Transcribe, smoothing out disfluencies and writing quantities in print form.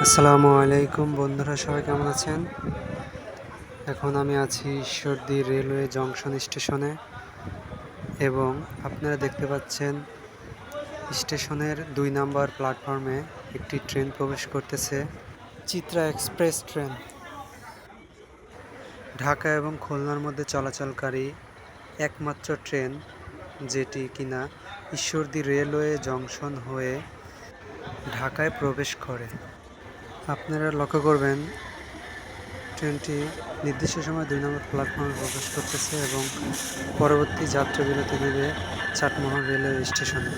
আসসালামু আলাইকুম বন্ধুরা, সবাই কেমন আছেন? এখন আমি আছি ঈশ্বরদী রেলওয়ে জংশন স্টেশনে এবং আপনারা দেখতে পাচ্ছেন স্টেশনের ২ নম্বর প্ল্যাটফর্মে একটি ট্রেন প্রবেশ করতেছে। চিত্রা এক্সপ্রেস ট্রেন ঢাকা এবং খুলনার মধ্যে চলাচলকারী একমাত্র ট্রেন, যেটি কিনা ঈশ্বরদী রেলওয়ে জংশন হয়ে ঢাকায় প্রবেশ করে। আপনারা লক্ষ্য করবেন ট্রেনটি নির্দিষ্ট সময় ২ নম্বর প্ল্যাটফর্মে প্রবেশ করতেছে এবং পরবর্তী যাত্রা বিরতি নেবে চাটমোহর রেলওয়ে স্টেশনে।